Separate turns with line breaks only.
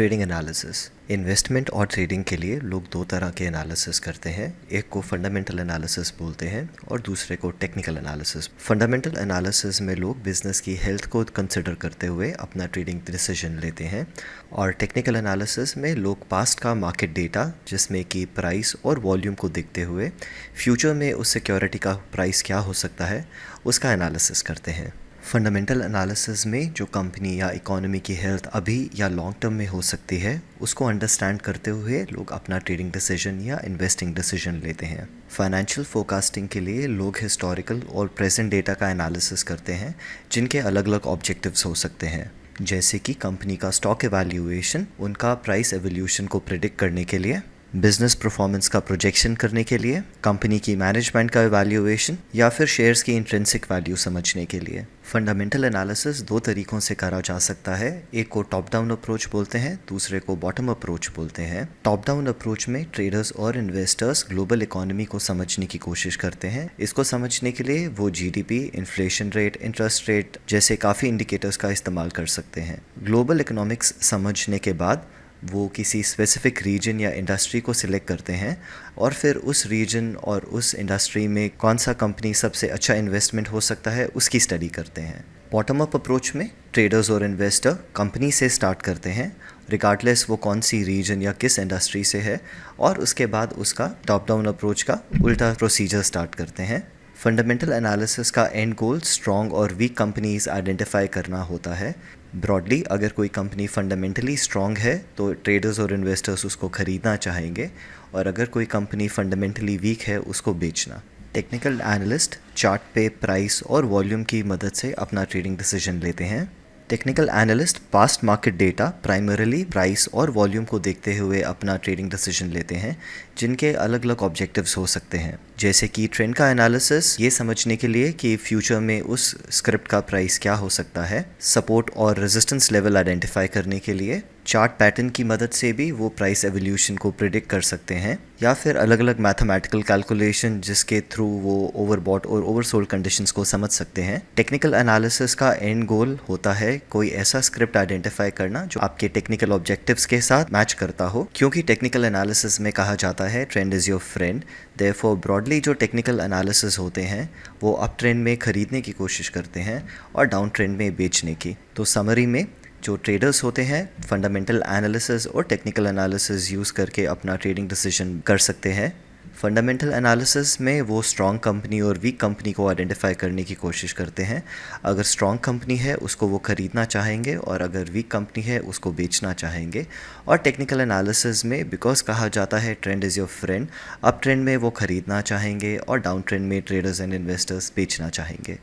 Trading analysis. Investment और trading के लिए लोग दो तरह के एनालिसिस करते हैं। एक को फंडामेंटल एनालिसिस बोलते हैं और दूसरे को टेक्निकल एनालिसिस। फंडामेंटल एनालिसिस में लोग बिजनेस की हेल्थ को कंसिडर करते हुए अपना ट्रेडिंग डिसीजन लेते हैं, और टेक्निकल एनालिसिस में लोग पास्ट का मार्केट डेटा, जिसमें कि प्राइस और वॉल्यूम को देखते हुए फ्यूचर में उस सिक्योरिटी का प्राइस क्या हो सकता है उसका एनालिसिस करते हैं। फंडामेंटल एनालिसिस में जो कंपनी या इकोनॉमी की हेल्थ अभी या लॉन्ग टर्म में हो सकती है उसको अंडरस्टैंड करते हुए लोग अपना ट्रेडिंग डिसीजन या इन्वेस्टिंग डिसीजन लेते हैं। फाइनेंशियल फोरकास्टिंग के लिए लोग हिस्टोरिकल और प्रेजेंट डेटा का एनालिसिस करते हैं, जिनके अलग अलग ऑब्जेक्टिव्स हो सकते हैं, जैसे कि कंपनी का स्टॉक एवैल्यूएशन, उनका प्राइस एवोल्यूशन को प्रिडिक्ट करने के लिए, बिजनेस परफॉर्मेंस का प्रोजेक्शन करने के लिए, कंपनी की मैनेजमेंट का इवैल्यूएशन, या फिर शेयर्स की इंट्रिंसिक वैल्यू समझने के लिए। फंडामेंटल एनालिसिस दो तरीक़ों से करा जा सकता है। एक को टॉप डाउन अप्रोच बोलते हैं, दूसरे को बॉटम अप्रोच बोलते हैं। टॉप डाउन अप्रोच में ट्रेडर्स और इन्वेस्टर्स ग्लोबल इकोनॉमी को समझने की कोशिश करते हैं। इसको समझने के लिए वो GDP, inflation rate, interest rate जैसे काफ़ी इंडिकेटर्स का इस्तेमाल कर सकते हैं। ग्लोबल इकोनॉमिक्स समझने के बाद वो किसी स्पेसिफिक रीजन या इंडस्ट्री को सिलेक्ट करते हैं और फिर उस रीजन और उस इंडस्ट्री में कौन सा कंपनी सबसे अच्छा इन्वेस्टमेंट हो सकता है उसकी स्टडी करते हैं। बॉटम अप अप्रोच में ट्रेडर्स और इन्वेस्टर कंपनी से स्टार्ट करते हैं, रिगार्डलेस वो कौन सी रीजन या किस इंडस्ट्री से है, और उसके बाद उसका टॉप डाउन अप्रोच का उल्टा प्रोसीजर स्टार्ट करते हैं। फंडामेंटल एनालिसिस का एंड गोल स्ट्रॉन्ग और वीक कंपनीज आइडेंटिफाई करना होता है। ब्रॉडली अगर कोई कंपनी फंडामेंटली स्ट्रॉन्ग है तो ट्रेडर्स और इन्वेस्टर्स उसको ख़रीदना चाहेंगे, और अगर कोई कंपनी फंडामेंटली वीक है उसको बेचना। टेक्निकल एनालिस्ट चार्ट पे प्राइस और वॉल्यूम की मदद से अपना ट्रेडिंग डिसीजन लेते हैं। Technical analyst past market data, primarily price और वॉल्यूम को देखते हुए अपना ट्रेडिंग डिसीजन लेते हैं, जिनके अलग अलग ऑब्जेक्टिव्स हो सकते हैं, जैसे कि ट्रेंड का एनालिसिस ये समझने के लिए कि फ्यूचर में उस स्क्रिप्ट का प्राइस क्या हो सकता है, सपोर्ट और रेजिस्टेंस लेवल आइडेंटिफाई करने के लिए चार्ट पैटर्न की मदद से भी वो प्राइस एवोल्यूशन को प्रिडिक्ट कर सकते हैं, या फिर अलग अलग मैथमेटिकल कैलकुलेशन जिसके थ्रू वो ओवरबॉट और ओवरसोल्ड कंडीशंस को समझ सकते हैं। टेक्निकल एनालिसिस का एंड गोल होता है कोई ऐसा स्क्रिप्ट आइडेंटिफाई करना जो आपके टेक्निकल ऑब्जेक्टिव्स के साथ मैच करता हो, क्योंकि टेक्निकल एनालिसिस में कहा जाता है trend is your friend. Therefore broadly जो टेक्निकल एनालिसिस होते हैं वो अप ट्रेंड में खरीदने की कोशिश करते हैं और डाउन ट्रेंड में बेचने की। तो समरी में जो ट्रेडर्स होते हैं फंडामेंटल एनालिसिस और टेक्निकल एनालिसिस यूज़ करके अपना ट्रेडिंग डिसीजन कर सकते हैं। फंडामेंटल एनालिसिस में वो स्ट्रॉन्ग कंपनी और वीक कंपनी को आइडेंटिफाई करने की कोशिश करते हैं। अगर स्ट्रॉन्ग कंपनी है उसको वो ख़रीदना चाहेंगे, और अगर वीक कंपनी है उसको बेचना चाहेंगे। और टेक्निकल एनालिसिस में बिकॉज कहा जाता है trend is your friend, up trend में वो ख़रीदना चाहेंगे और डाउन ट्रेंड में ट्रेडर्स एंड इन्वेस्टर्स बेचना चाहेंगे।